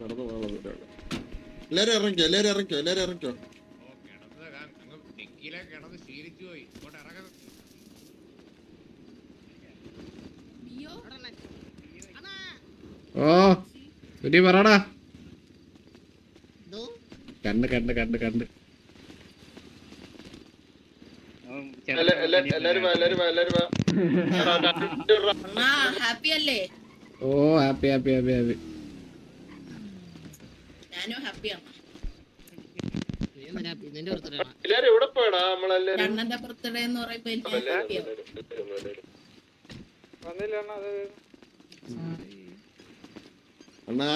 നടന്നു പോകാനുള്ള ദൂരമാണ്. എല്ലാരും ഇറങ്ങിക്കോ, എല്ലാരും ഇറങ്ങിക്കോ, എല്ലാരും ഇറങ്ങിക്കോ. ഓ സുനി പറടാ. കണ്ട് കണ്ട് കണ്ട് കണ്ട് ഹാപ്പി അല്ലേ? ഓ ഹാപ്പി ഹാപ്പി ഹാപ്പി ഹാപ്പി. ഞാനും ഹാപ്പിയാണ്. എവിടെ പോയടാ നമ്മളെല്ലാരും? അണ്ണന്റെ ബർത്ത്ഡേ എന്ന് പറയുമ്പോ എനിക്ക് ഹാപ്പിയാണ്. അണ്ണാ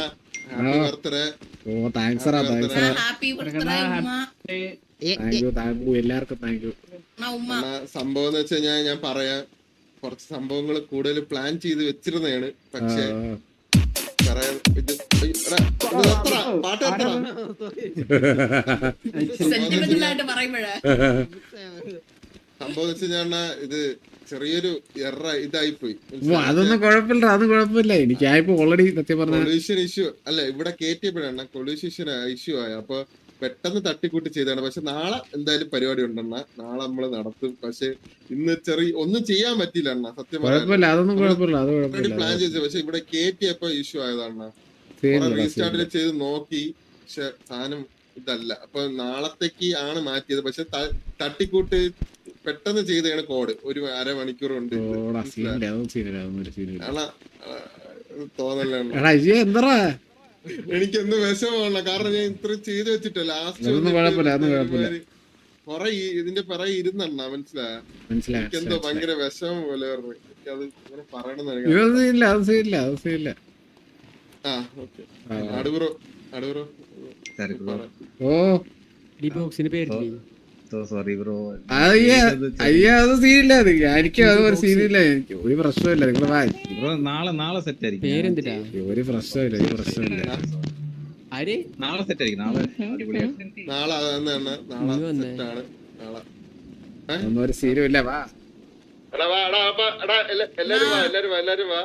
ഹാപ്പി ബർത്ത്ഡേ. ഓ താങ്ക്സ് താങ്ക്സ് ഹാപ്പി ബർത്ത്ഡേ ഉമ്മ. താങ്ക് യു താങ്ക് യു എല്ലാവർക്കും താങ്ക് യു. ഉമ്മ സംഭവം എന്ന് വെച്ച് കഴിഞ്ഞാൽ ഞാൻ പറയാം, കുറച്ച് സംഭവങ്ങൾ കൂടുതൽ പ്ലാൻ ചെയ്ത് വെച്ചിരുന്നതാണ്. പക്ഷേ സെന്റിമെന്റലായിട്ട് പറയുമ്പോഴേ സംഭവം വെച്ച് ഞാൻ ഇത് ചെറിയൊരു ഇതായിപ്പോയി. അതൊന്നും കുഴപ്പമില്ല, അത് കുഴപ്പമില്ല. എനിക്കായിപ്പോ ഓൾറെഡി സത്യം പറഞ്ഞ കൊളൂഷൻ ഇഷ്യൂ അല്ല, ഇവിടെ കേറ്റിയപ്പോഴാണ് കൊളൂഷൻ ഇഷ്യൂ ആയ. അപ്പൊ പെട്ടെന്ന് തട്ടിക്കൂട്ടി ചെയ്താണ്. പക്ഷെ നാളെ എന്തായാലും പരിപാടി ഉണ്ടെണ്ണ, നാളെ നമ്മള് നടത്തും. പക്ഷെ ഇന്ന് ഒന്നും ചെയ്യാൻ പറ്റില്ല അണ്ണ, സത്യം കുഴപ്പമില്ല, അതൊന്നും കുഴപ്പമില്ല, അത് കുഴപ്പമില്ല. പ്ലാൻ ചെയ്തു. പക്ഷെ ഇവിടെ കേറ്റിയപ്പോ ഇഷ്യൂ ആയതാണ്. റീസ്റ്റാർട്ടിൽ ചെയ്ത് നോക്കി, പക്ഷെ സാധനം ഇതല്ല. അപ്പൊ നാളത്തേക്ക് ആണ് മാറ്റിയത്. പക്ഷെ തട്ടിക്കൂട്ട് പെട്ടെന്ന് ചെയ്താണ് കോഡ്. ഒരു അരമണിക്കൂർ ഉണ്ട്. തോന്നല്ലേ എനിക്കെന്ത് വിഷമമാണ്, കാരണം ഞാൻ ഇത്ര ചെയ്ത് വെച്ചിട്ട് ലാസ്റ്റ് കൊറേ ഇതിന്റെ പിറകെ ഇരുന്നെണ്ണ. മനസ്സിലായോ? എനിക്കെന്തോ ഭയങ്കര വിഷമം പോലെ പറഞ്ഞു. എനിക്കത് ഇങ്ങനെ പറയണമെന്ന്. അടുബ്രോ ഓ സോറി ബ്രോ. അയ്യോ അത് സീനില്ല, എനിക്കും അത് ഒരു സീനില്ല. എനിക്ക് ഒരു പ്രശ്നമില്ല. നിങ്ങൾ ബ്രോ നാളെ സെറ്റ് ആയിരിക്കും. ഒരു പ്രശ്നമില്ല, ഒരു പ്രശ്നമില്ല. നാളെ സെറ്റ് ആയിരിക്കും. നാളെ ഒന്നും ഒരു സീനും ഇല്ല. വാ എല്ലാരും വാ.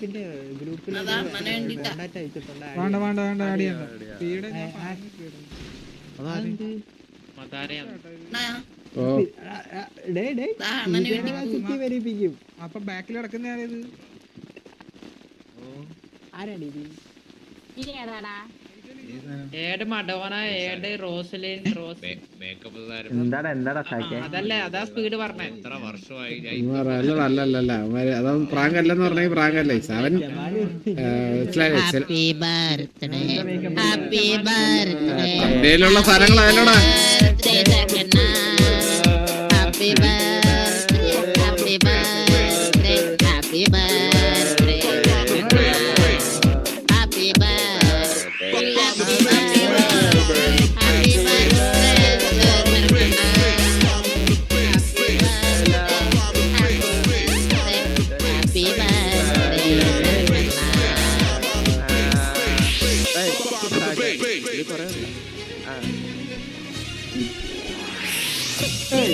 പിന്നെ ഗ്രൂപ്പിൽ വരിപ്പിക്കും. അപ്പൊ ബാക്കിൽ കിടക്കുന്ന ആരാണ് ഇത്? ഏട് മഡോണ, ഏട് റോസലിൻ, അതല്ലേ അതാ സ്പീഡ് പറഞ്ഞേ. എത്ര വർഷമായി അല്ലല്ല അതൊന്നും പ്രാങ്ക് അല്ലെന്ന് പറഞ്ഞെങ്കിൽ പ്രാങ്ക് അല്ലേ. അവൻ ഇന്ത്യയിലുള്ള സ്ഥലങ്ങൾ അതിലൂടെ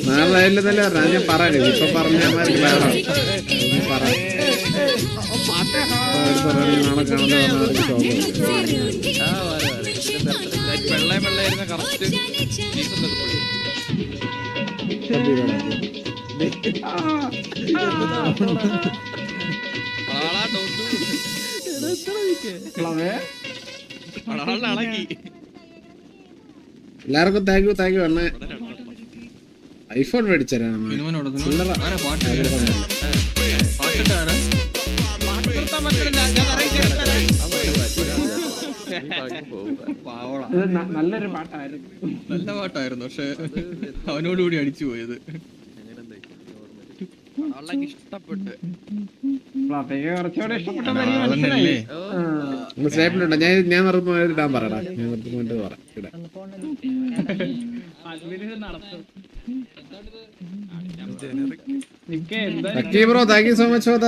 നാളെ ഇല്ലെന്നല്ലേ പറഞ്ഞ. ഞാൻ പറയാം ഇപ്പൊ പറഞ്ഞ നാളെ എല്ലാവർക്കും താങ്ക് യു അണ്ണ. ഐഫോൺ മേടിച്ചരാണ്. നല്ലൊരു പാട്ടായിരുന്നു, നല്ല പാട്ടായിരുന്നു. പക്ഷെ അവനോടുകൂടി അടിച്ചു പോയത് ഇഷ്ടപ്പെട്ട്. സ്നേഹിലുണ്ടോ? ഞാൻ മറന്നു ഇടാൻ പറയടാ. ഞാൻ മറന്നു പറയാം. Bro thank you so much for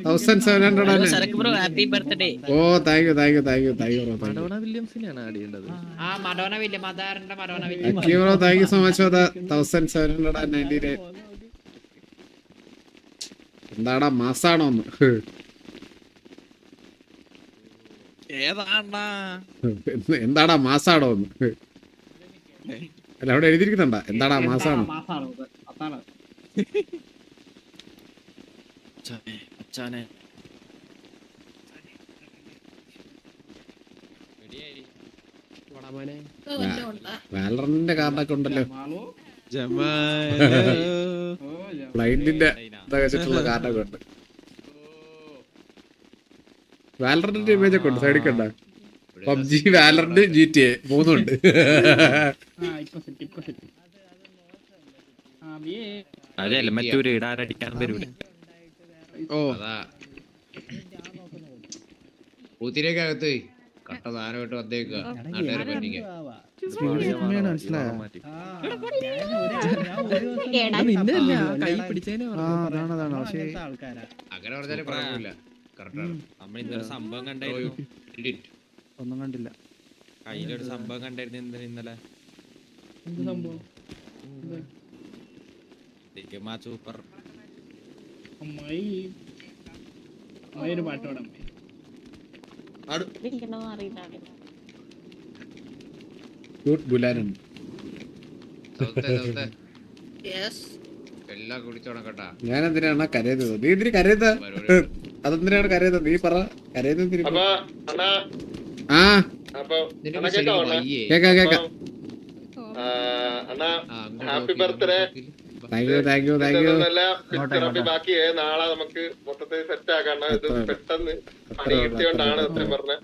1700. Happy birthday. Oh thank you Madonna വില്യംസിനെയാണ് ആഡ് ചെയ്യേണ്ടത്. Madonna William, bro thank you so much for 1799. എന്താടാ മാസാണോന്ന്? എന്താടാ മാസാണോന്ന്? അല്ല അവിടെ എഴുതിയിരിക്കുന്നുണ്ടാ എന്താടാ മാസാണോ? വല്ലതും ഉണ്ടാ? വാലറിന്റെ കാർഡൊക്കെ ഉണ്ടല്ലോ, ബ്ലൈൻഡിന്റെ വെച്ചിട്ടുള്ള കാർഡൊക്കെ ഉണ്ട്. വാലറിന്റെ ഇമേജ് ഒക്കെ ഉണ്ട്, സൈഡിൽ കണ്ട പബ്ജി, വാലറിന്റെ GTA 3 ഉണ്ട്. മറ്റൊരു ഇടാരടിക്കാൻ വരൂല. ഓ പൂത്തിരക്കകത്ത് കട്ട സാധനമായിട്ട് വന്നേക്കുക നാട്ടുകാരെ പറ്റിക്കാൻ. അങ്ങനെ പറഞ്ഞാലും കുഴപ്പമില്ല. കറക്റ്റാണ്. നമ്മൾ ഇന്നൊരു സംഭവം കണ്ടായിരുന്നു. ഒന്നും കണ്ടില്ല. കയ്യിലൊരു സംഭവം കണ്ടായിരുന്നു ഇന്നലെ. സൂപ്പർ ബുലാനുണ്ട്. Yes. എല്ലാം കുടിച്ചോണം കേട്ടാ. ഞാൻ എന്തിനാണ് കരയുന്നത്? നീ എന്തിനു കരയുന്ന? അതെന്തിനാണ് കരയുന്നത്? നീ പറ, കരയുന്നത്. ആ കേക്കാം കേക്കാം. Happy birthday. Thank you thank you thank you. ബാക്കി നാളെ നമുക്ക് മൊത്തത്തിൽ സെറ്റ് ആക്കണം. ഇത് പെട്ടെന്ന് പണി കിട്ടിയോണ്ടാണ് അത്രയും പറഞ്ഞത്.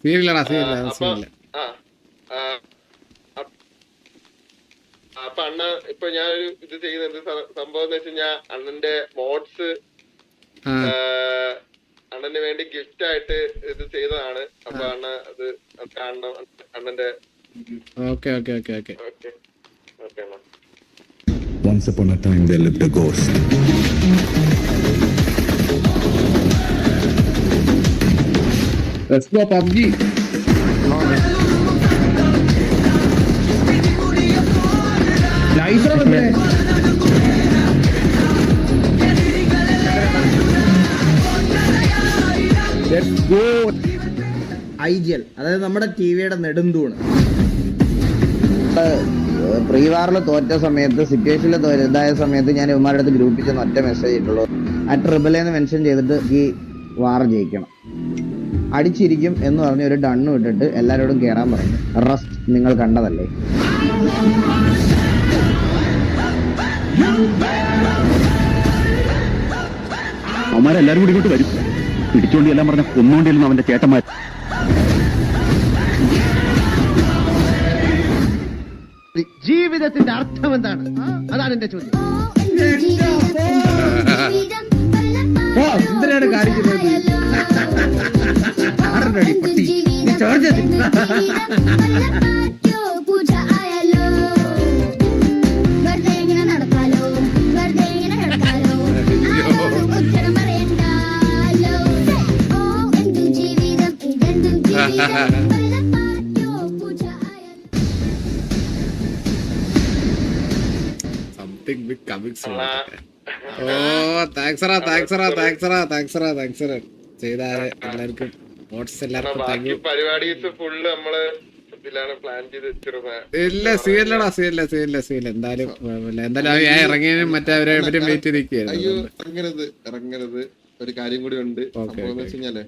സീരിയല്ലടാ, സീരിയല്ല. അപ്പൊ അണ്ണ ഇപ്പൊ ഞാനൊരു ഇത് ചെയ്യുന്നത് സംഭവം എന്ന് വെച്ച് കഴിഞ്ഞാൽ അണ്ണന്റെ മോഡ്സ് അണ്ണന് വേണ്ടി ഗിഫ്റ്റ് ആയിട്ട് ഇത് ചെയ്തതാണ്. അപ്പൊ അണ്ണ അത് കാണണം അണ്ണന്റെ. Okay okay okay okay. Okay okay അണ്ണ. Once upon a time there lived a ghost. Let's go PUBG. Nice one. Let's go. IGL, അതായത് നമ്മുടെ ടിവിയുടെ നെടുന്തൂണ്. പ്രീ വാറിൽ തോറ്റ സമയത്ത്, സിറ്റുവേഷനിൽ ഇതായ സമയത്ത് ഞാൻ ഇവന്മാരുടെ അടുത്ത് ഗ്രൂപ്പിൽ ചെന്ന് ഒറ്റ മെസ്സേജ് ഇട്ടുള്ളൂ. ആ ട്രിബിളെന്ന് മെൻഷൻ ചെയ്തിട്ട് ഈ വാർ ജയിക്കണം, അടിച്ചിരിക്കും എന്ന് പറഞ്ഞ് ഒരു ഡണ്ണും ഇട്ടിട്ട് എല്ലാവരോടും കയറാൻ പറഞ്ഞു. റസ്റ്റ് നിങ്ങൾ കണ്ടതല്ലേ. അവന്മാരെല്ലാരും കൂടി ഇങ്ങോട്ട് വരും. പിടിച്ചോണ്ടി എല്ലാം പറഞ്ഞ കൊന്നോണ്ടിരുന്നു അവന്റെ ചേട്ടന്മാർ. ജീവിതത്തിന്റെ അർത്ഥം എന്താണ്? അതാണ് എന്റെ ചോദ്യം. എന്തിനാണ് കാണിക്കുന്നത്? Something big coming soon. Oh, thanks sir, thanks sir, thanks sir, thanks sir, thanks sir. ചെയ്ത എല്ലാവർക്കും നോട്ട്സ് എല്ലാവർക്കും താങ്ക് യു. പരിപാടീസ് ഫുള്ള് നമ്മള് ഇതിലാണ് പ്ലാൻ ചെയ്ത് വെച്ചിരുന്നത്. ഇല്ല സീരിയല്ലടാ, സീരിയല്ല. എന്തായാലും ഞാൻ ഇറങ്ങിയതിനും മറ്റേ വെയിറ്റ് അയ്യോ ചെയ്തിരിക്കുകയായിരുന്നു. ഇറങ്ങരുത്. ഒരു കാര്യം കൂടി ഉണ്ട്. സംഭവം എന്ന് വെച്ച് കഴിഞ്ഞാലേ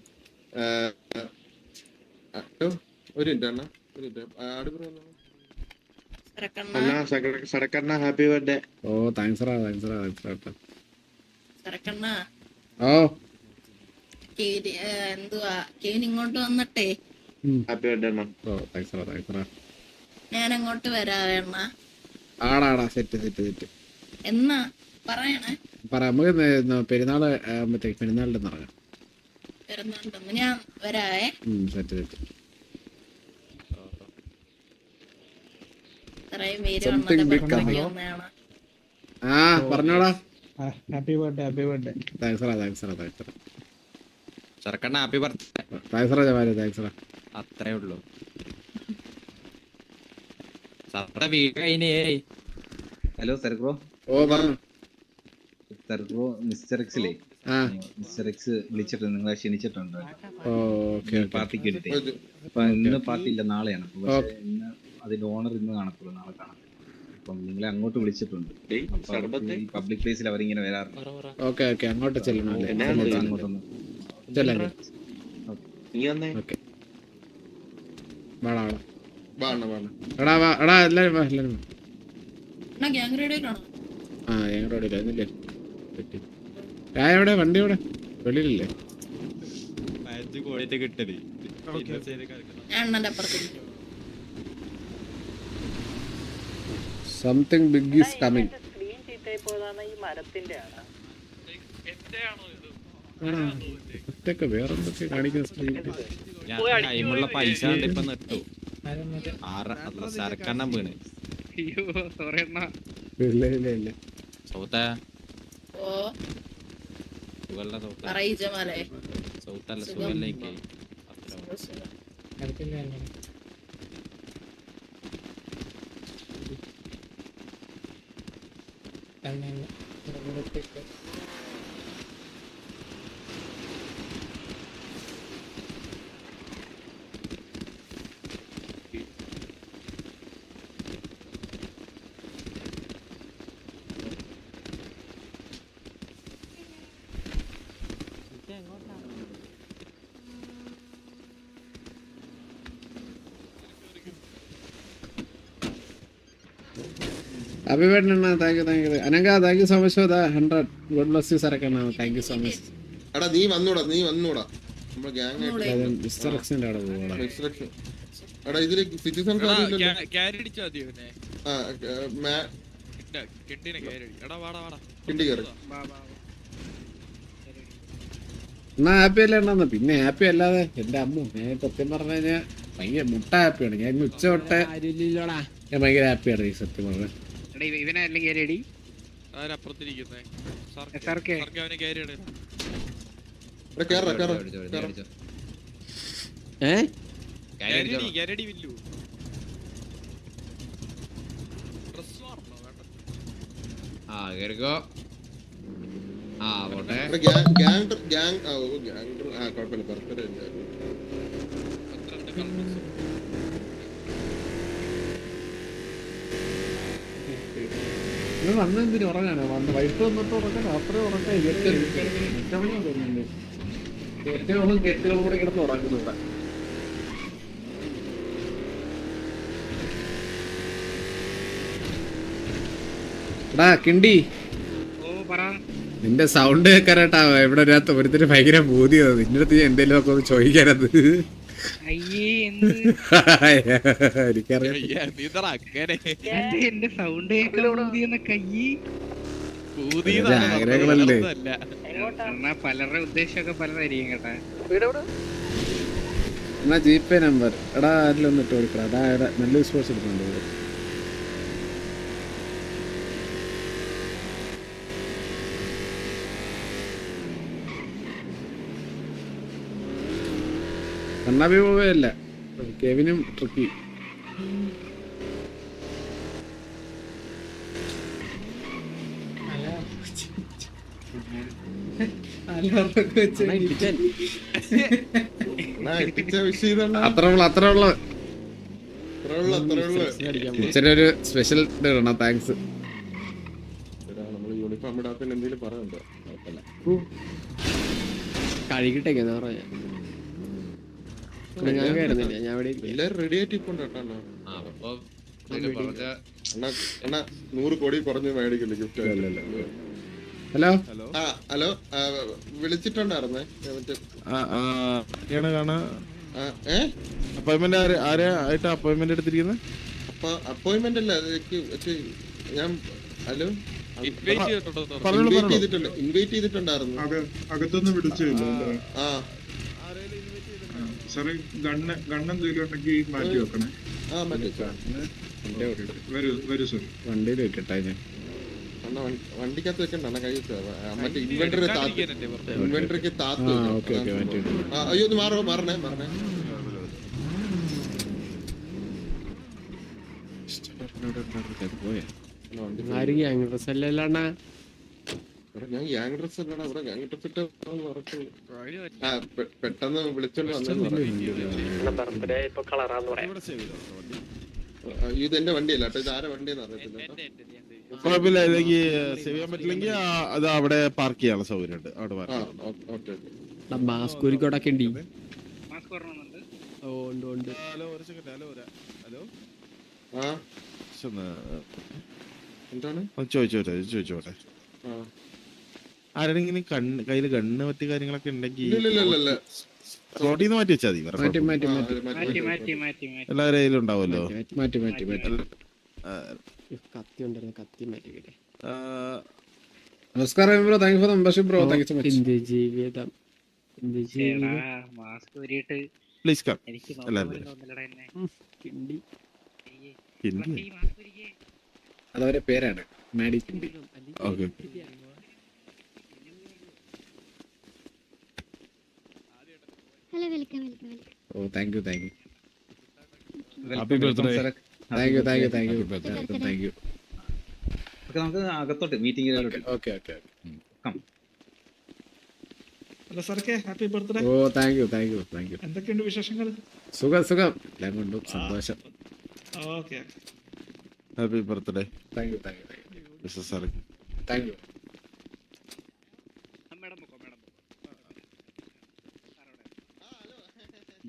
ഒരു മിനിറ്റ് അണ്ണ, ഒരു മിനിറ്റ് ആട് പറഞ്ഞു. സടക്കണ്ണ ഹാപ്പി ബർത്ത്ഡേ. ഓ താങ്ക്സ് റാ. സരക്കണ്ണ ഓ എന്തുവാ കെവിൻ ഇങ്ങോട്ട് വന്നിട്ടേ ഹാപ്പി ബർത്ത്ഡേ അണ്ണ. ഓ താങ്ക്സ് റാ. ഞാൻ അങ്ങോട്ട് വരാവേ അണ്ണ. ആടാ സെറ്റ് എന്നാ പറയണേ? പറ, നമുക്ക് പെരുന്നാള് പെരുന്നാളിന്റെ ഇറങ്ങാം. വരുന്നുണ്ടെന്ന് ഞാൻ വരാവേ. സെറ്റ് ഇത്രയും പേര് വന്നതാണ്. ആ പറഞ്ഞോടാ. Happy birthday. താങ്ക്സ് റാ. ചെറുക്കണ്ണ ഹാപ്പി ബർത്ത്ഡേ. താങ്ക്സ് റാ ജവാല്, താങ്ക്സ് റാ. അത്രേ ഉള്ളൂ. സാറിന്റെ വീട് കഴിഞ്ഞേ. Hello sir bro. ഓ പറഞ്ഞു. സർ ബ്രോ മിസ്റ്റർ എക്സിലേ ആ മിസ്റ്റർ എക്സ് വിളിച്ചിട്ടുണ്ട്, നിങ്ങളെ ക്ഷണിച്ചിട്ടുണ്ട് ഓക്കെ പാർട്ടിക്ക് എടുത്തേ. അപ്പൊ ഇന്ന് പാർട്ടി ഇല്ല, നാളെയാണ്. പക്ഷെ ഇന്ന് അതിന്റെ ഓണർ ഇന്ന് കാണത്തുള്ളൂ, നാളെ കാണാം. അപ്പം നിങ്ങളെ അങ്ങോട്ട് വിളിച്ചിട്ടുണ്ട്. പബ്ലിക് പ്ലേസിൽ അവരിങ്ങനെ വരാറുണ്ട്. ഓക്കെ ഓക്കെ അങ്ങോട്ട് ചെല്ലണം അല്ലേ? അങ്ങോട്ടൊന്ന് ചെല്ലാം. ഓക്കെ വാടാ എടാ വാ എടാ എല്ലാരും വാ എല്ലാരും വാ. എന്നാ ഗ്യാങ് റേഡിയോയിലാണോ? ആ ഞങ്ങളുടെ അവിടെ ഇല്ലേ പറ്റി എവിടെ വണ്ടി എവിടെ വെളിയിലല്ലേ? കിട്ടത് ഞാൻ അണ്ണന്റെ അപ്പുറത്തേക്ക്. Something big is coming. ഇതൊക്കെ വേറെന്തൊക്കെ കാണിക്കുന്ന ടൈമുള്ള പൈസ ഇപ്പൊ നിട്ടു സരക്കെണ്ണം വീണ് ഇല്ല ഇല്ല ഇല്ല സൗത്താ ഓ പറയ് ജമാലേ. സൗത്തല്ല സുഖല്ലേക്ക് Happy birthday, Anna. Thank you. Ananga, thank you so much for the 100. God bless you, Sarakana. Thank you so much. എടാ നീ വന്നൂടാ നമ്മുടെ ഗ്യാങ് ആയിട്ട് Mr. Rexin അവിടെ പോവാടാ. എടാ ഇതില് സിറ്റിസൺ കിണ്ടി കയറി എന്നാ ഹാപ്പി അല്ലേ എണ്ണ? പിന്നെ ഹാപ്പി അല്ലാതെ എന്റെ അമ്മ ഞാൻ സത്യം പറഞ്ഞു കഴിഞ്ഞാൽ ഭയങ്കര മുട്ട ഹാപ്പിയാണ്. ഞാൻ ഇന്ന് ഉച്ച തൊട്ട് ഞാൻ ഭയങ്കര ഹാപ്പിയാണ് ഈ സത്യം പറഞ്ഞത്. വന്ന് എന്തിനു ഉറങ്ങാനോ? വന്ന് വൈകിട്ട് വന്നിട്ട് ഉറങ്ങാൻ അത്രയും ഉറങ്ങാൻ തോന്നുന്നുണ്ട്. ഏറ്റവും കെട്ടുകളും കൂടെ കിടന്ന് ഉറങ്ങുന്നുണ്ട്. എടാ കിണ്ടി, നിന്റെ സൗണ്ട് കേൾക്കാനായിട്ടാ ഇവിടെ ഒരാത്ത ഒരുത്തിന് ഭയങ്കര ബോധ്യം. നിന്റെ അടുത്ത് ഞാൻ എന്തേലും ഒക്കെ ഒന്ന് ചോദിക്കാനത്. ആഗ്രഹങ്ങളല്ലേ പലരുടെ ഉദ്ദേശമൊക്കെ പലതായിരിക്കും കേട്ടാ. എന്നാ ജിപേ നമ്പർ എടാ അതിലൊന്ന് ഇട്ട് കൊടുക്കണം. അതാ നല്ല വിശ്വാസം എടുക്കുന്നുണ്ട്. കണ്ണാബി പോവല്ല, കെവിനും ട്രിക്കി. അത്ര ഉള്ള ഒരു സ്പെഷ്യൽ ഇടണം. താങ്ക്സ്. യൂണിഫോം ഇടാത്തതിന് എന്തെങ്കിലും പറയുന്നുണ്ടോ? കഴുകിട്ടേക്ക് എല്ലാരും റെഡി ആയിട്ട് ഇപ്പൊ അണ്ണാ 100 കോടി കുറഞ്ഞ് മേടിക്കില്ല ഗിഫ്റ്റ്. ഹലോ ഹലോ വിളിച്ചിട്ടുണ്ടായിരുന്നേ മറ്റേ അപ്പോയിന്റ്മെന്റ് എടുത്തിരിക്കുന്നത്. അപ്പോയിന്റ്മെന്റ് അല്ല ഞാൻ ഹലോ ഇൻവൈറ്റ് ചെയ്തിട്ടുണ്ടായിരുന്നു. അകത്തൊന്നും വിളിച്ചില്ല. ആ സാറേ ഗണ്ണെന്തെങ്കിലും ഉണ്ടെങ്കിൽ മാറ്റി വെക്കണേ. വരൂ സാർ. വണ്ടിയിൽ വെക്കട്ടെ ഞാൻ. വണ്ടിക്കകത്ത് വെക്കണ്ട കൈ മറ്റേ ഇൻവെന്ററിക്ക് താത്ത്. അയ്യോ ഒന്ന് മാറണേ. ഞാൻ ഗ്യാങ് ഡ്രസ് അല്ലടാ, ഇവിടെ ഗ്യാങ് ഡ്രസ് ഇട്ട് പെട്ടെന്ന് വിളിച്ചോണ്ട് വന്നു. ഇത് എന്റെ വണ്ടിയല്ല കേട്ടോ, ഇത് ആരെ വണ്ടിയെന്ന് അറിയത്തില്ല കേട്ടോ. കുഴപ്പമില്ല, അല്ലെങ്കിൽ സേവ് ചെയ്യാൻ പറ്റില്ലെങ്കിൽ അത് അവിടെ പാർക്ക് ചെയ്യാനുള്ള സൗകര്യം ഉണ്ട്, അവിടെ ആ പാർക്ക് ഓക്കെ ഓക്കെ. മാസ്ക് ഒരുക്കോടൊക്കെ ഉണ്ട്. ഹലോ ഒരു സെക്കൻഡ്. ഹലോ ഹലോ ആ എന്താണ് ചോദിച്ചോട്ടെ. ആ ആരെങ്കിലും കയ്യില് ഗണ്ണ് മറ്റു കാര്യങ്ങളൊക്കെ ഉണ്ടെങ്കിൽ ഇല്ല റോഡിൽ നിന്ന് മാറ്റി വെച്ചാൽ മതി. മാറ്റി. എല്ലാവരുടെ കയ്യിലും ഉണ്ടാവുമല്ലോ. നമസ്കാരം bro, thank you for membership bro, thank you so much. ജീവിതം പ്ലീസ് കം എല്ലാവരും. അതവരെ പേരാണ്, മാഡി കിണ്ടി. Okay oh thank you happy birthday. Thank you. നമുക്ക് അകത്തോട്ട് മീറ്റിംഗ് ഓക്കെ. ഹലോ സാറേ, happy birthday. Oh thank you. എന്തൊക്കെയുണ്ട് വിശേഷങ്ങൾ? സുഖം എല്ലാം കൊണ്ടും സന്തോഷം. Okay happy birthday. Thank you. Mister സാറേ. Thank you.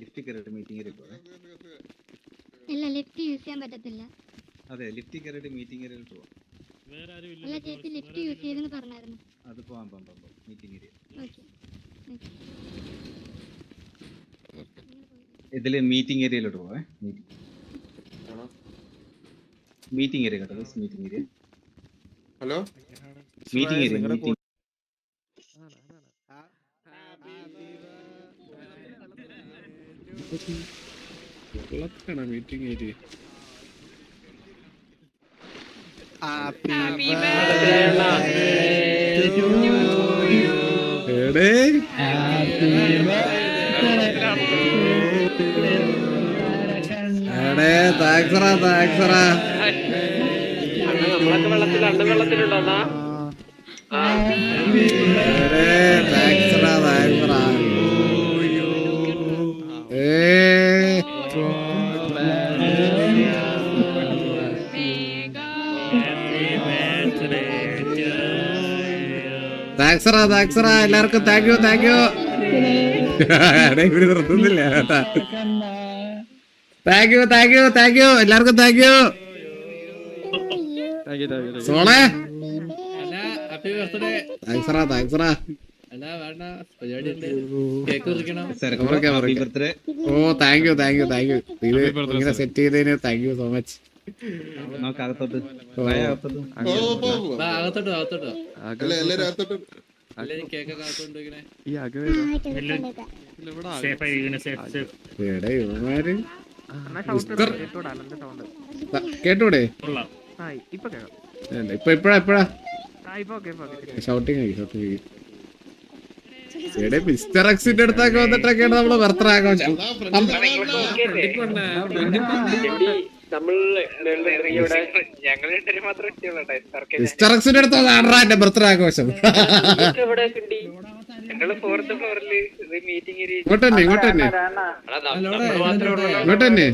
ലിഫ്റ്റ് കയറിയിട്ട് മീറ്റിംഗ് പോവാ. ഇല്ല, ലിഫ്റ്റ് യൂസ് ചെയ്യാൻ പറ്റത്തില്ല. അതെ, ലിഫ്റ്റ് കയറിയിട്ട് മീറ്റിംഗ് ഏരിയയിൽ പോവാം. അല്ല ചേച്ചി, ലിഫ്റ്റ് യൂസ് ചെയ്തെന്ന് പറഞ്ഞായിരുന്നു. അത് പോവാം മീറ്റിംഗ് ഏരിയ. ഇതില് മീറ്റിംഗ് ഏരിയയിലോട്ട് പോവേ. മീറ്റിംഗ് ഏരിയ കേട്ടോ, meeting area. Hello meeting area. Meeting area. താങ്ക്സറാ. താങ്ക്സറാ എല്ലാവർക്കും താങ്ക് യു. ഇവര് നിർത്തുന്നില്ല കേട്ടാ. താങ്ക് യു എല്ലാവർക്കും താങ്ക് യു. സോളെ താങ്ക്സറാ. Oh thank you. ഇത് ഇങ്ങനെ സെറ്റ് ചെയ്തതിന് താങ്ക് യു സോ മച്ച്. നമുക്ക് അകത്തോട്ട് എല്ലാരും അകത്തോട്ട്. കേട്ടൂടെ ഇപ്പഴാ ഷൗട്ടിങ് മിസ്റ്റർ എക്സിന്റെ അടുത്തൊക്കെ വന്നിട്ടൊക്കെയാണ് നമ്മള് ബർത്ത്ഡേ ആഘോഷം. മിസ്റ്റർ എക്സിന്റെ അടുത്ത് ആണോ എന്റെ ബർത്ത്ഡേ ആഘോഷം? ഇങ്ങോട്ടന്നെ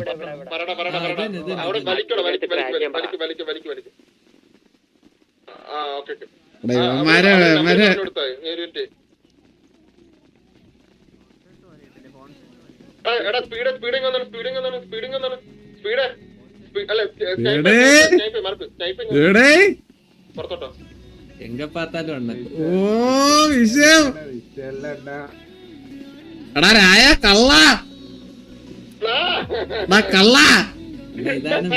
എങ്ക പാത്താലും അണ്ണൻ. ഓ വിഷയം എടാ രായ കള്ള ഇതാണ്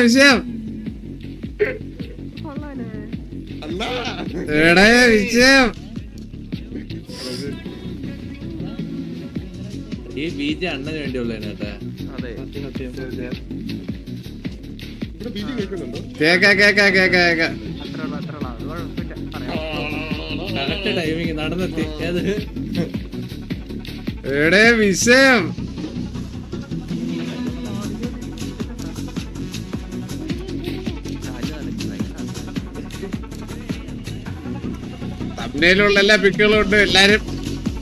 വിഷയം. എടേ വിഷയം ഈ ബീജ അണ്ണന് വേണ്ടിയുള്ളതാണ് കേട്ടാ. കേക്ക ടൈമിങ് നടന്നെത്തി. എടേ വിഷയം തമ്മിലുള്ള എല്ലാ പിക്കുകളും ഉണ്ട്. എല്ലാരും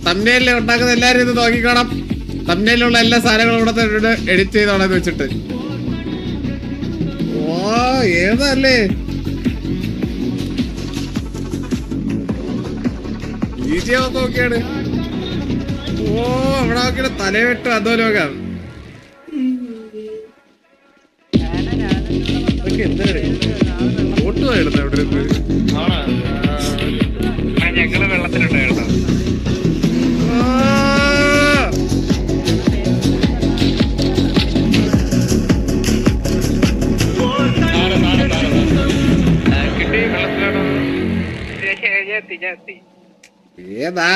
തമ്മിലിൽ ഉണ്ടാക്കുന്ന എല്ലാരും ഇത് നോക്കിക്കോണം. തമ്മിലുള്ള എല്ലാ സാധനങ്ങളും ഇവിടെ എഡിറ്റ് ചെയ്തോളാന്ന് വെച്ചിട്ട്. ഓ ഏതല്ലേ നോക്കിയാണ്. ഓ അവിടെ നോക്കിയാണ് തലവെട്ട് അധോലോകം. എന്താണ് ഓട്ടുമായിരുന്നു അവിടെ നിന്ന്. ഞങ്ങള് വെള്ളത്തിലുണ്ടായിരുന്നു. ഏതാ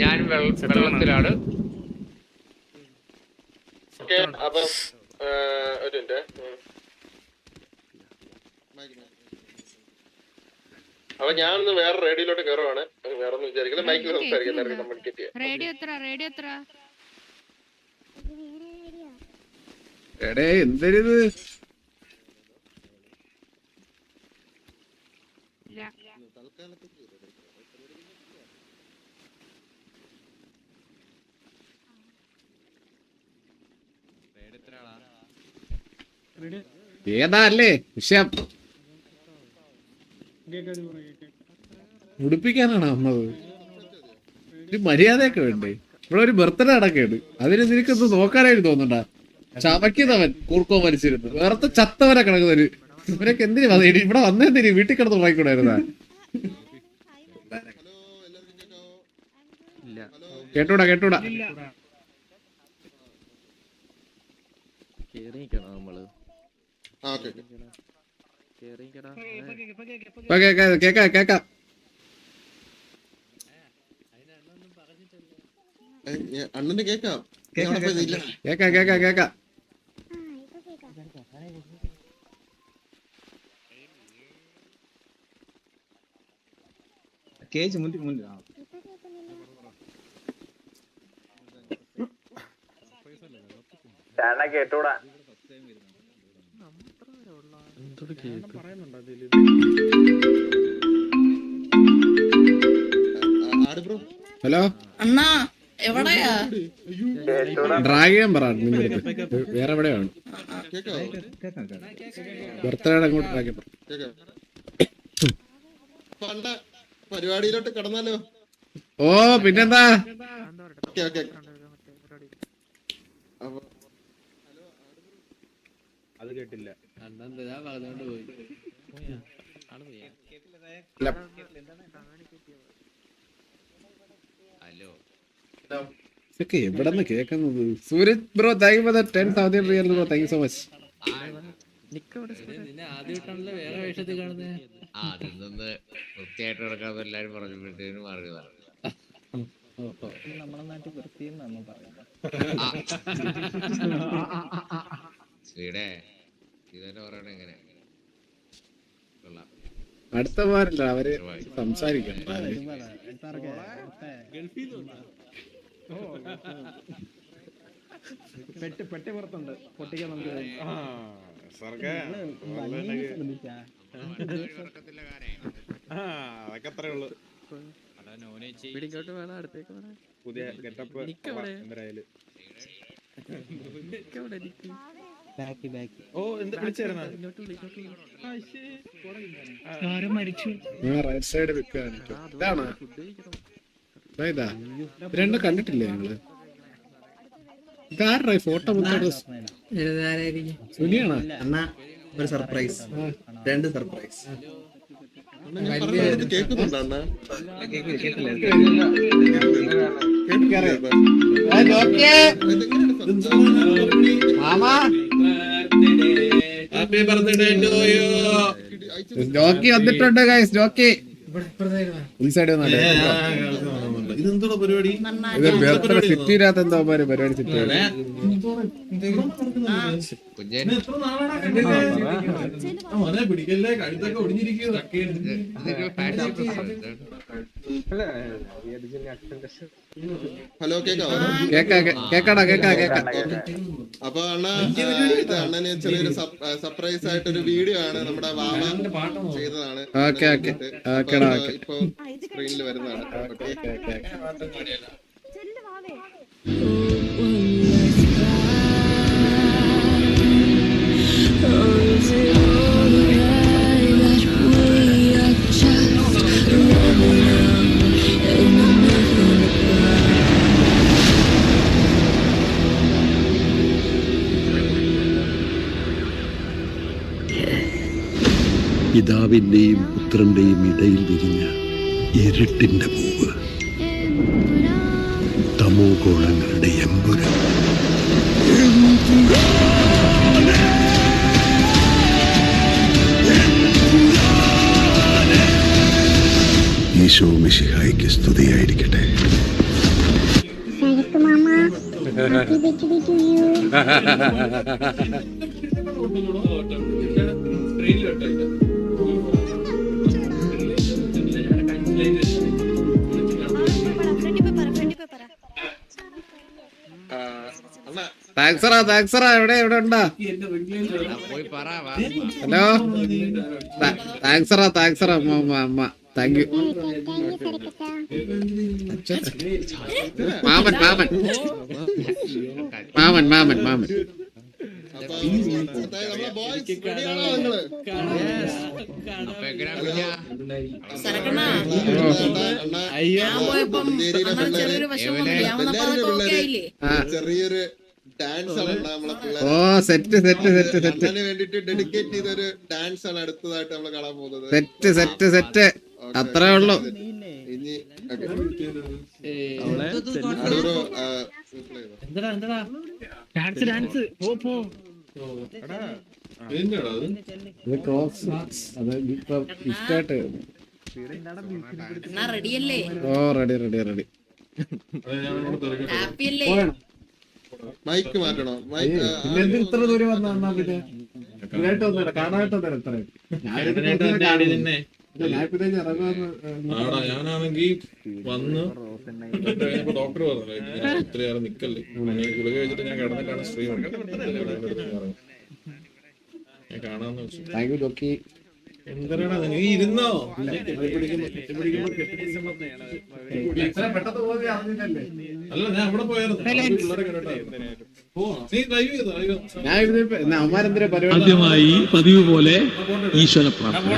ഞാൻ വെള്ളത്തിലാണ്. അപ്പം ഒരു മിനിറ്റ്. അപ്പൊ ഞാനൊന്ന് വേറെ റേഡിയോയിലോട്ട് കയറുവാണ്. വേറെ ഒന്നും വിചാരിക്കില്ല. മൈക്കിൽ സംസാരിക്കുന്നത് കമ്മ്യൂണിക്കേറ്റ് ചെയ്യാം. എടേ എന്തരിത് ഏതാ അല്ലേ വിഷയം? ഉടുപ്പിക്കാനാണ് വന്നത്. ഒരു മര്യാദയൊക്കെ വേണ്ടേ? ഇവിടെ ഒരു ബർത്ത്ഡേ നടക്കേണ്. അതിന് നിനക്കൊന്ന് നോക്കാനായിട്ട് തോന്നണ്ട. ചവയ്ക്കുന്നവൻ കൂർക്കോ മരിച്ചിരുന്നു. വേറത്തെ ചത്തവരെ കിടക്കുന്നവര്. ഇവരൊക്കെ എന്തിനു ഇവിടെ വന്നെന്തിന് വീട്ടിൽ കിടന്ന് ഉറങ്ങിക്കൂടായിരുന്ന? കേട്ടൂടാ കേട്ടൂടാ. കേക്കാം. അണ്ണന് കേക്കാം. കേജ് മുന്നിൽ കേട്ടൂടാ. ഹലോ അണ്ണാ എവിടെയാ? ഡ്രാഗൺ പറ. വേറെ എവിടെയാണ് ബർത്ത്ഡേ അങ്ങോട്ട് ഡ്രാഗൺ പറ. പണ്ട പരിപാടിയിലോട്ട് കടന്നാലോ? ഓ പിന്നെന്താ. അത് കേട്ടില്ല. ഇതൊക്കെ എവിടെന്ന് കേക്കുന്നത്? Suraj bro thank you for the 10,000 real bro. Thank you so much. അതിൽ നിന്ന് വൃത്തിയായിട്ട് കിടക്കാതെ എല്ലാരും പറഞ്ഞപ്പോഴത്തേനും മാറിയതാണ്. നമ്മളെ നാട്ടിൽ വൃത്തിയെന്നാണ് പറയുന്നത്. ശ്രീടെ ഇതന്നെ പറയണ എങ്ങനെ? അടുത്ത പോരല്ല അവര് സംസാരിക്കണം. പെട്ടി പുറത്തുണ്ട്. പൊട്ടിക്കാൻ നമുക്ക് അതൊക്കെ അത്രേ ഉള്ളു. പുതിയ ഗെറ്റപ്പ് എന്തായാലും. ഓ എന്ത് വിളിച്ചായിരുന്ന? റൈറ്റ് സൈഡ് വെക്കാണ്. ഇതാണ് ഇതാ രണ്ട് കണ്ടിട്ടില്ലേ ഞങ്ങള്? ഇതാരുടെ ഫോട്ടോ സുനിയാണോ? ഒരു സർപ്രൈസ്. രണ്ട് സർപ്രൈസ്. കേൾക്കുന്നുണ്ടോ അണ്ണ? ജോക്കി വന്നിട്ടുണ്ട് ഗൈസ്. ജോക്കി ഈ സൈഡ് ഇതെന്തോടാ പരിപാടി? സിറ്റിയിനകത്ത് എന്തോ പരിപാടി സിറ്റിയാണ്. പിടിക്കല്ലേ, കഴുത്തൊക്കെ ഒടിഞ്ഞിരിക്കുക. ഹലോ കേക്കാവോ? കേക്കാടാ കേക്കാ. അപ്പൊ അണ്ണാ ഇത് അണ്ണന് ചെറിയൊരു സർപ്രൈസ് ആയിട്ടൊരു വീഡിയോ ആണ് നമ്മുടെ വാവ ചെയ്തതാണ്. ഇപ്പൊ സ്ക്രീനിൽ വരുന്നതാണ്. പിതാവിന്റെയും പുത്രന്റെയും ഇടയിൽ വിരിഞ്ഞ ഇരുട്ടിന്റെ പൂവ്, തമോ ഗോളങ്ങളുടെ എമ്പുരം. ഈശോ മിശിഹായ്ക്ക് സ്തുതിയായിരിക്കട്ടെ. താങ്ക്സറാ എവിടെ ഉണ്ടാ? പോയി പറ വാ. ഹലോ താങ്ക്സറാ അമ്മ താങ്ക് യു. മാമൻ സരക്കണ്ണാ, ഞാൻ പോയപ്പം അണ്ണന് ചെറിയൊരു വിഷമം വന്നില്ലേ? അവൻ അപ്പൊ അതൊക്കെ ഓക്കെ ആയില്ലേ? ചെറിയൊരു ഡാൻസ് ആണ് നമ്മളെ പിള്ളേർ. ഓ സെറ്റ് അണ്ണന് വേണ്ടിട്ട് ഡെഡിക്കേറ്റ് ചെയ്തൊരു ഡാൻസ് ആണ് അടുത്തതായിട്ട് നമ്മൾ കാണാൻ പോകുന്നത്. സെറ്റ് അത്രേ ഉള്ളൂ. ഇനി അണ്ണാ റെഡിയല്ലേ? ഓ റെഡി. ഹാപ്പി അല്ലേ? മൈക്ക് മാറ്റണോ? പിന്നെ ഇത്ര ദൂരം വന്നാ പിന്നെ കാണാനായിട്ട് എത്ര ഞാനാണെങ്കി വന്ന് ഡോക്ടർ പറഞ്ഞു ഇത്രയേറെ നിക്കല്ലേ, ഗുളിക കഴിച്ചിട്ട് ഞാൻ കിടന്നിട്ടാണ് സ്ട്രീം ഞാൻ കാണാന്ന് വെച്ചു. എന്തിനാണ് നീ ഇരുന്നോ? അല്ല ഞാൻ അവിടെ പോയായിരുന്നു. ആദ്യമായി പതിവ് പോലെ ഈശ്വര പ്രാർത്ഥന.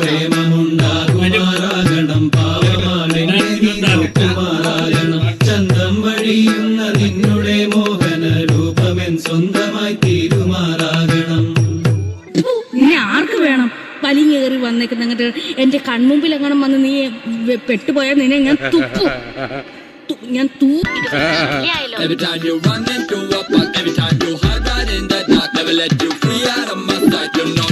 പ്രേമമുണ്ടാകുമാറാകണം, പാവമാണെങ്കിലും ചന്തം വഴിയുന്ന നിന്നുടെ മോഹന രൂപമെൻ സ്വന്തമായി തീരുമാറാകണം. നിന്നെ ആർക്ക് വേണം? വലിഞ്ഞേറി വന്നേക്കുന്ന അങ്ങോട്ട് എന്റെ കൺമുമ്പിൽ എങ്ങനെ വന്ന് നീ പെട്ടുപോയാൽ നിന്നെ ഞാൻ തുപ്പു. Every time you run into a park, every time you hide right in the dark, never let you free out of my sight. You know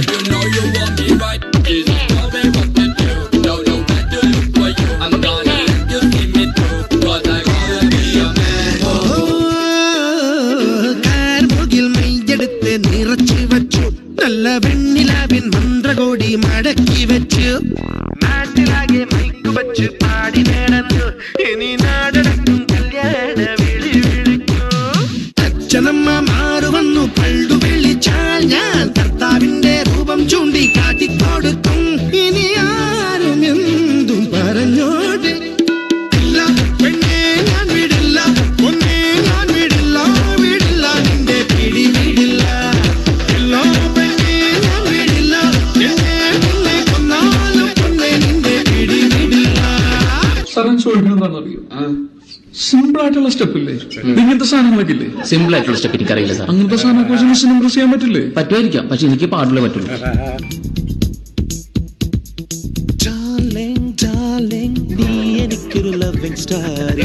you want me right. Jesus told me what to do. Don't know where to look for you. I'm gonna let you see me through, 'cause I wanna be a man. കാർമുകിൽ മൈയെടുത്ത് നിറച്ചു വച്ചു, നല്ല വെണ്ണിലാവിൻ മന്ത്രകോടി മടക്കി വെച്ചു, നാട്ടിലാകെ മൈക്കു വച്ച് പാടി നടന്നു, ഇനി നാടടക്കും കല്യാണ വിളി വിളിക്കൂ. അച്ഛനമ്മ മാറുവന്നു പണ്ടു വിളിച്ചാൽ ഞാൻ കർത്താവിന്റെ രൂപം ചൂണ്ടി കാട്ടിക്കൊടുക്കും. ഇനി ആരും എന്തും പറഞ്ഞോട്ടെ, ഇല്ല പെണ്ണേ ഞാൻ വിടില്ല, ഒന്നേ ഞാൻ വിടില്ല, വിടില്ല നിന്റെ പിടി വിടില്ല. ഇല്ല പെണ്ണേ ഞാൻ വിടില്ല, എന്നെ നിന്നെ കൊന്നാലും പൊന്നെ നിന്റെ പിടി വിടില്ല. സാറൻ ചോദിക്കുന്നതാണെന്നറിയോ? സിമ്പിൾ ആയിട്ടുള്ള സ്റ്റെപ്പ് ഇല്ലേ? ഇങ്ങനത്തെ സാധനങ്ങളൊക്കെ ഇല്ലേ? സിമ്പിൾ ആയിട്ടുള്ള സ്റ്റെപ്പ് എനിക്കറിയില്ല സാർ. അങ്ങനത്തെ സാധനങ്ങളൊക്കെ ഇംപ്രസ് ചെയ്യാൻ പറ്റില്ലേ? പറ്റുമായിരിക്കാം, പക്ഷെ എനിക്ക് പാടില്ല പറ്റുള്ളൂ. നീ എനിക്കൊരു ലവിംഗ് സ്റ്റാർ,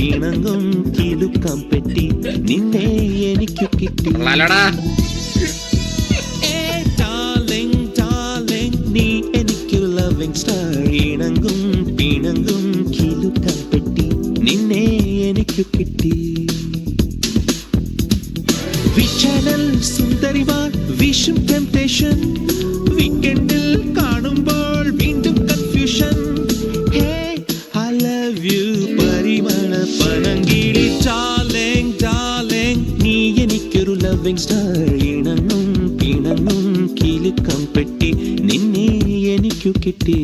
ഇണങ്ങും കിലുക്കം പെട്ടി, നിന്നെ എനിക്കു കിട്ടി. നീ എനിക്കൊരു ലവിംഗ് സ്റ്റാർ, ഇണങ്ങും കിലുക്കം പെട്ടി, നിന്നെ എനിക്കു കിട്ടി. വിചാനൽ സുന്ദരിമാർ വിഷും ടെംപ്ടേഷൻ വീക്കെൻഡിൽ കാണുമ്പോൾ വീണ്ടും confusion hey I love you പരിമള പനങ്കിളി ഡാർലിംഗ് ഡാർലിംഗ് നീ എനിക്കൊരു ലവിംഗ് സ്റ്റാർ ഇണങ്ങും പിണങ്ങും കിലുക്കം പെട്ടി നിന്നെ എനിക്കു കിട്ടി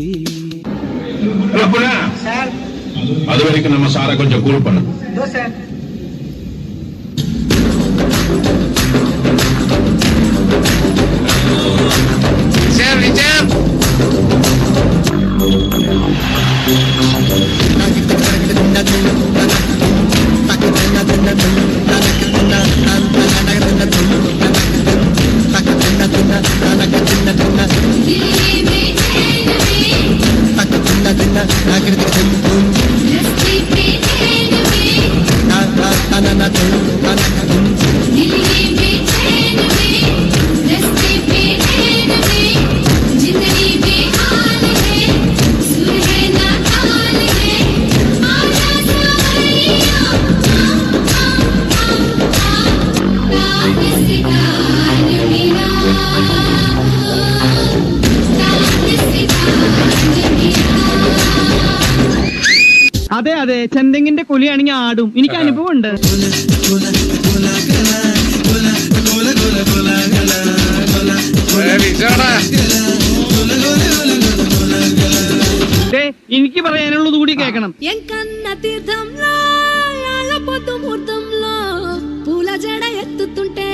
அது வரைக்கும் நம்ம சாரை கொஞ்சம் கூல் பண்ணு അതെ അതെ ചെന്തെങ്ങിന്റെ കുലിയാണെങ്കിൽ ആടും എനിക്ക് അനുഭവം ഉണ്ട്. എനിക്ക് പറയാനുള്ളത് കൂടി కేకడం. పూల జడ ఎత్తుతుంటే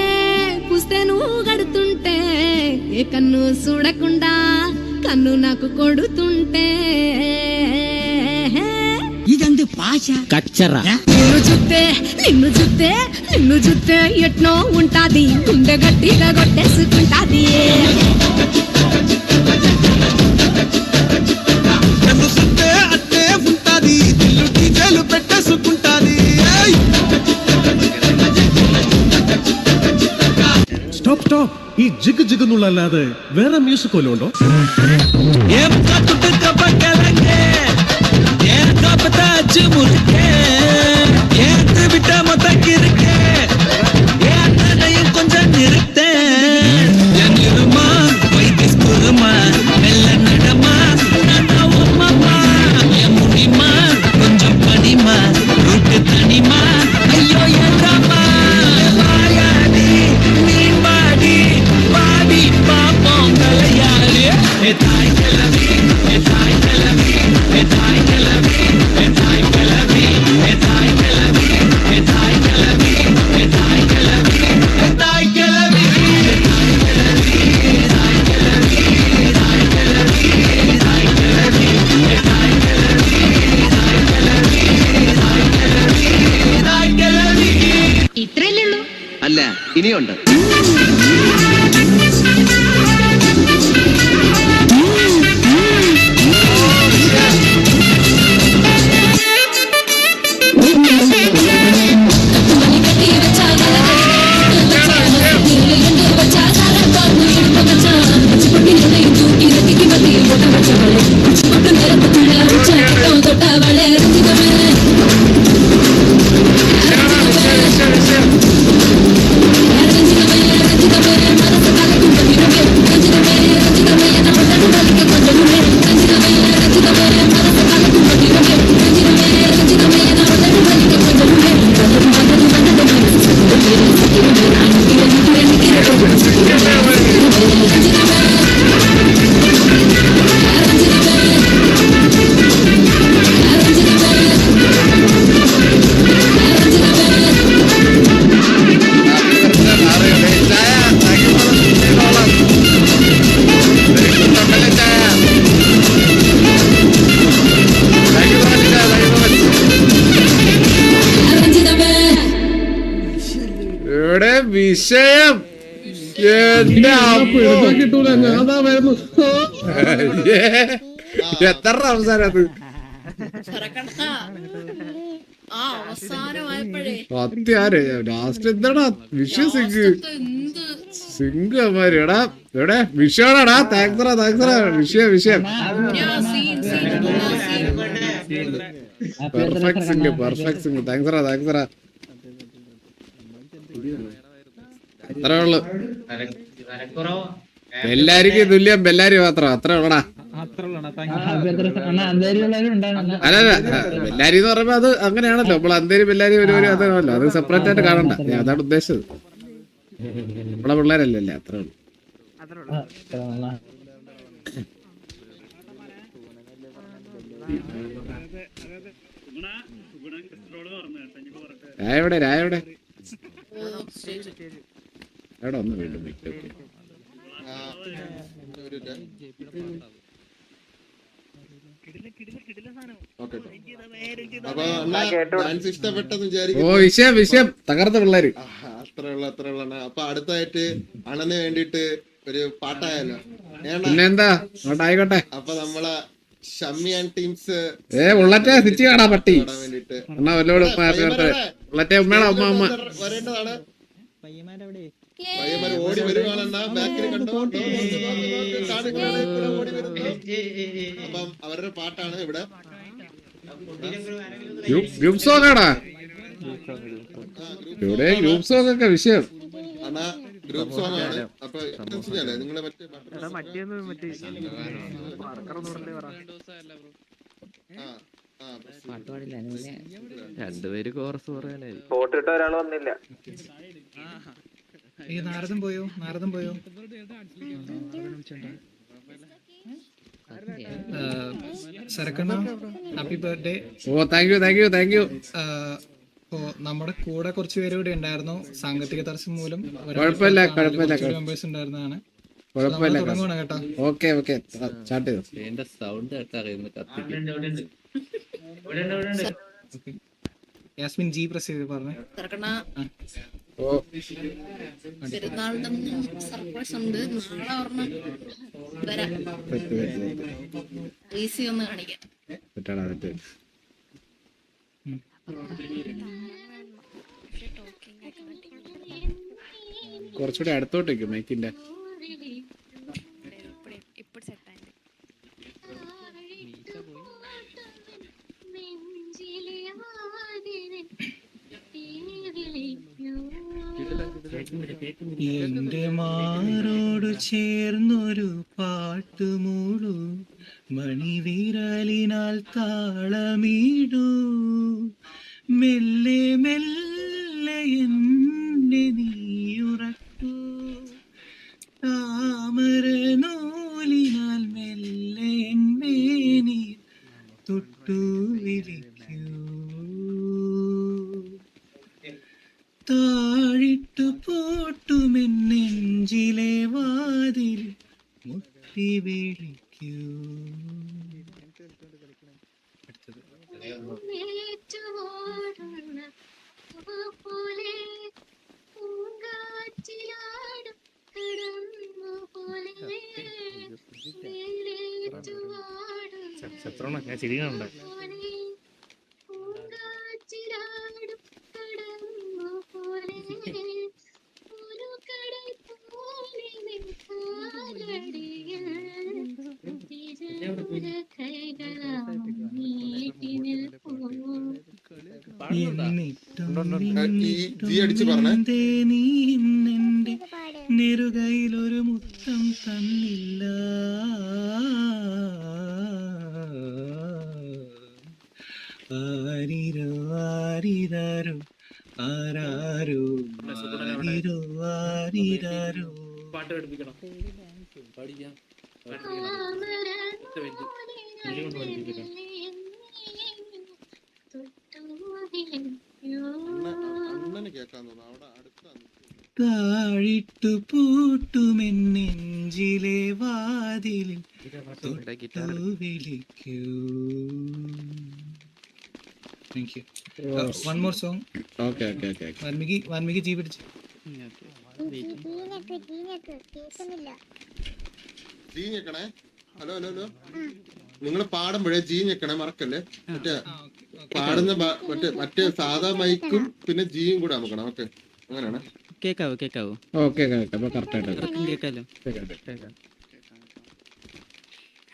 పుస్తెను గడుతుంటే ఏ కన్ను చూడకుండా కన్ను నాకు కొడుతుంటే ఇదంది పాష కచ్చర నిన్ను చూస్తే ఎట్నో ఉంటాది గుండె గట్టిగా కొట్టేసుకుంటాది అట్టే ఉంటాది దిల్లు పెట్టేసుకుంటాది. സ്റ്റോപ്പ് ഈ ജിഗ് ജിഗ് എന്നുള്ളല്ലാതെ വേറെ മ്യൂസിക് വല്ലതും ഉണ്ടോ? கொஞ்சம் கொஞ்சம் படிமா ரூட்டு தனிமா ஐயோ ஏறாமா மாயாடி நீ பாடி பாடி பாப்போம் கலையாளி தாய் கிளவி தாய் கிளவி தாய் கிளவி தாய் கிளவி தாய் கிளவி தாய் கிளவி தாய் கிளவி தாய் கிளவி ഇത്രയല്ലേ ഉള്ളൂ? അല്ല ഇനിയുണ്ട്. വിഷയം കിട്ടൂല എത്ര അവസാനം അത് അത്യാരെ ലാസ്റ്റ് എന്താടാ വിഷയം സിംഗ് അമാര് എടാ എവിടെ വിഷയടാ താങ്ക്സറാ വിഷയം പെർഫെക്റ്റ് സിംഗ് താങ്ക്സറാ അത്രേ ഉള്ളു. എല്ലാരിക്കും തുല്യം ബെല്ലാരി മാത്രം, അത്രേ ഉള്ളടാ. അല്ലല്ല, ബെല്ലാരി എന്ന് പറയുമ്പോ അത് അങ്ങനെയാണല്ലോ, നമ്മൾ അന്തേരി ബെല്ലാരി ഒരു അതാണല്ലോ, അത് സെപ്പറേറ്റ് ആയിട്ട് കാണണ്ട. ഞാൻ അതാണ് ഉദ്ദേശിച്ചത്. നമ്മളെ പിള്ളേരല്ലേ, അത്രേ ഉള്ളു. രായവിടെ രായവിടെ എവിടെ ഒന്ന് വീണ്ടും ഓ വിഷയം തകർത്ത പിള്ളേര്. അത്രേ ഉള്ളു. അപ്പൊ അടുത്തായിട്ട് അണന് വേണ്ടിട്ട് ഒരു പാട്ടായാലോ? പിന്നെന്താ, അങ്ങോട്ട് ആയിക്കോട്ടെ. അപ്പൊ നമ്മളെ ഷമ്മിയാൻ ടീംസ് ഉള്ളറ്റെ തിരിച്ചു കാണാ പട്ടി എന്നാ വല്ലോട് ഉള്ളറ്റെ ഉമ്മയുടെ അമ്മ വരേണ്ടതാണ്. പയ്യന്മാര് ഓടി വരുവാണെന്നാ ബാക്കിൽ കണ്ടോ, ഓടി വരുന്നു. അപ്പം അവരുടെ പാട്ടാണ് ഇവിടെ. ഗ്രൂപ്പ് സോങ് ആടാ ഇവിടെ, ഗ്രൂപ്പ് സോങ് ഒക്കെ വിഷയം. ഗ്രൂപ്പ് സോങ് ആണ്. അപ്പൊ നിങ്ങളെ രണ്ടുപേര് കോറസ് പറയാനായി. ഫോട്ടോ ഒരാൾ വന്നില്ല. നാരദം പോയോ? സരക്കണ്ണ happy birthday. Oh thank you. നമ്മുടെ കൂടെ കുറച്ച് പേര് കൂടെ ഉണ്ടായിരുന്നു, സാങ്കേതിക തടസ്സം മൂലം മെമ്പേഴ്സ് ഉണ്ടായിരുന്നതാണ്. തുടങ്ങുവാണ് കേട്ടോ. ഓക്കെ സ്റ്റാർട്ട് ചെയ്തു. എന്റെ സൗണ്ട് യാസ്മിൻ ജി പ്രസ് ചെയ്ത് പറഞ്ഞു. പെരുന്നാളിന്റെ സർപ്രൈസ് ഉണ്ട്, നാളെ ഒരെണ്ണം വരാം. ഈസി ഒന്ന് കാണിക്കാം. കുറച്ചുകൂടി അടുത്തോട്ട് വെക്കും മൈക്കിന്റെ. എന്റെ മാറോട് ചേർന്നൊരു പാട്ടുമൂളു, മണിവിരലിനാൽ താളമീടൂ, മെല്ലെ മെല്ലെ എന്നെ നീയുറക്കൂ, താമര നൂലിനാൽ മെല്ലെ എന്നെ തൊട്ടു വിളിക്കൂ, താഴിട്ടു പോട്ടുമെന്നെഞ്ചിലെ വാതിൽ മുട്ടി വിളിക്കൂ. ഞാൻ ശരിയാണുണ്ട്. നെറുകയിലൊരു മുത്തം തന്നില്ല, ആരിരോ ആരിരോ ആരാരോ ആരിരോ ആരിരോ. പാട്ട് പഠിപ്പിക്കണം. പഠിക്കാം. താഴിട്ടു പൂട്ടുമെന്നെഞ്ചിലെ വാതിലിൽ വിളിക്കൂ. Thank you. One more song. Okay. Valmiki ജീ പിടിച്ചു. ഹലോ നിങ്ങൾ പാടുമ്പോഴേ ജി ഞെക്കണേ, മറക്കല്ലേ. മറ്റേ പാടുന്ന മറ്റേ സാധാ മൈക്കും പിന്നെ ജിയും കൂടെ അമക്കണം. ഓക്കെ, അങ്ങനെയാണ്. കേക്കാവോ?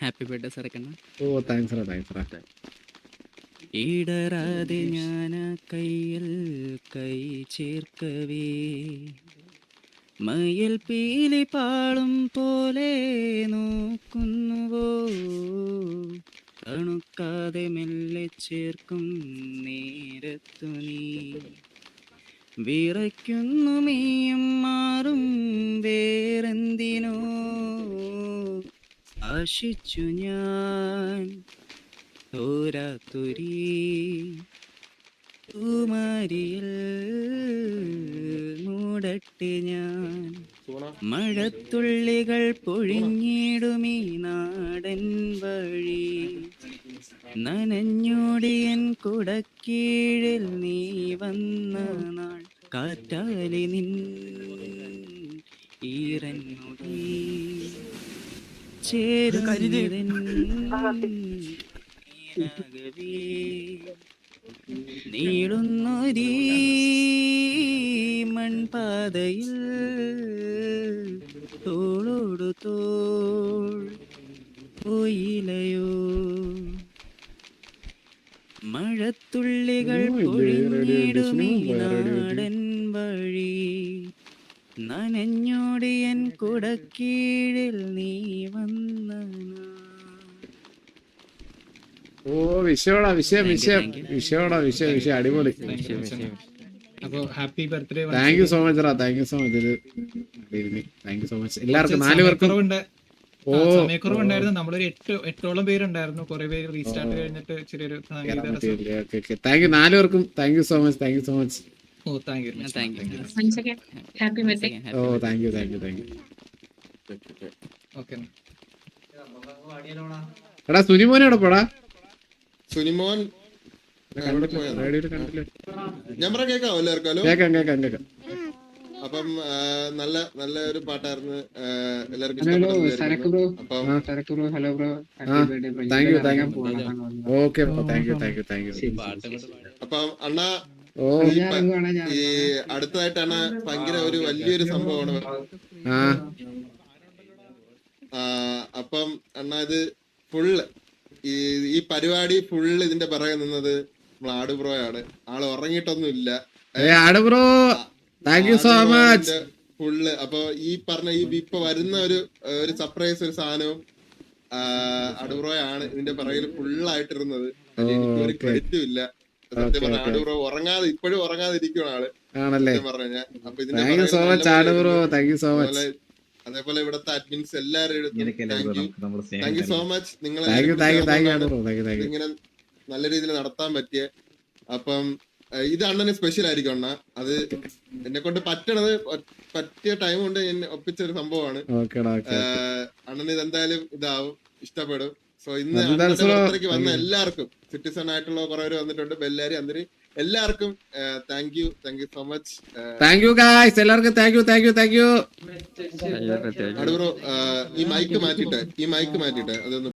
ഹാപ്പി ബർത്ത്ഡേ സരക്കണ്ണ. Oh thanks. ഇടറാതെ ഞാൻ കയ്യിൽ കൈ ചേർക്കവേ, മയിൽ പീലി പാളും പോലെ നോക്കുന്നുവോ, തണുക്കാതെ മെല്ലെ ചേർക്കും നേരത്തു നീ വിറയ്ക്കുന്നു മീയും മാറും വേറെന്തിനോ ആശിച്ചു ഞാൻ തോരാത്തൊരീ കുമാരിയിൽ മൂടട്ടെ ഞാൻ മഴത്തുള്ളികൾ പൊഴിഞ്ഞിടുമീ നാടൻ വഴി നനഞ്ഞോടിയൻ കുടക്കീഴിൽ നീ വന്ന നാൾ കാറ്റാലി നിൻ ഈറന്നൊടി ചേരുന്നതിൻ നീളുന്നൊരീ മൺപാതയിൽ തോളോടു തോൾ പോയിലയോ മഴത്തുള്ളികൾ പൊഴിഞ്ഞിടുമീ നാടൻ വഴി നനഞ്ഞോടിയൻ കുടക്കീഴിൽ നീ വന്ന ഓ വിഷയോടാ വിഷയം അടിപൊളി. അപ്പൊ happy birthday. Thank you so much റാ, thank you so much. Thank you so much എല്ലാവർക്കും 4 പേർക്കും. സമയക്കുറവുണ്ടായിരുന്നു. നമ്മളൊരു 8ഓളം പേരുണ്ടായിരുന്നു. കുറെ പേര് റീസ്റ്റാർട്ട് കഴിഞ്ഞിട്ട് ചെറിയൊരു താങ്ക് യു 4 പേർക്കും. Thank you so much, thank you so much. Oh thank you. Oh thank you. Okay എടാ സുനിമോനെ എവിടെ പോടാ? സുനിമോൻ കണ്ടില്ല. ഞാൻ പറ കേൾക്കാവോ എല്ലാവർക്കും? കേക്കാം. അപ്പം നല്ല ഒരു പാട്ടായിരുന്നു. എല്ലാവർക്കും ഇഷ്ടപ്പെട്ടു. അപ്പം ഓക്കെ താങ്ക് യു. അപ്പം അണ്ണാ ഈ അടുത്തതായിട്ടാണ് ഭയങ്കര ഒരു വലിയൊരു സംഭവമാണ്. അപ്പം അണ്ണാ ഇത് ഫുള്ള് ഈ പരിപാടി ഫുള്ള് ഇതിന്റെ പിറകെ നിന്നത് നമ്മൾ ആടു ബ്രോയാണ്. ആള് ഉറങ്ങിയിട്ടൊന്നും ഇല്ല. ഫുള്ള് അപ്പൊ ഈ പറഞ്ഞ ഈ ഇപ്പൊ വരുന്ന ഒരു സർപ്രൈസ് ഒരു സാധനവും ആടുബ്രോയാണ് ഇതിന്റെ പിറകിൽ ഫുള്ളായിട്ടിരുന്നത്. എനിക്കൊരു ക്രെഡിറ്റും ഇല്ല സത്യം പറഞ്ഞ. ആടുബ്രോ ഇപ്പോഴും ഉറങ്ങാതെ ഇരിക്കുകയാണ് ആള് പറഞ്ഞ. അപ്പൊ ഇതിന്റെ അതേപോലെ ഇവിടത്തെ അഡ്മിൻസ് എല്ലാവരും താങ്ക് യു സോ മച്ച്. നിങ്ങൾ ഇങ്ങനെ നല്ല രീതിയിൽ നടത്താൻ പറ്റിയ. അപ്പം ഇത് അണ്ണന് സ്പെഷ്യൽ ആയിരിക്കും അണ്ണ. അത് എന്നെ കൊണ്ട് പറ്റിയ ടൈം കൊണ്ട് ഞാൻ ഒപ്പിച്ച ഒരു സംഭവമാണ്. അണ്ണന് ഇതെന്തായാലും ഇതാവും, ഇഷ്ടപ്പെടും. സോ ഇന്ന് അണ്ണന്റെ വന്ന എല്ലാവർക്കും, സിറ്റിസൺ ആയിട്ടുള്ള കുറെ പേര് വന്നിട്ടുണ്ട്, ബെല്ലാരി അന്തരി എല്ലാവർക്കും thank you so much. Thank you guys, എല്ലാവർക്കും താങ്ക് യു. അടുബ്രോ ഈ മൈക്ക് മാറ്റിട്ടെ അതൊന്ന്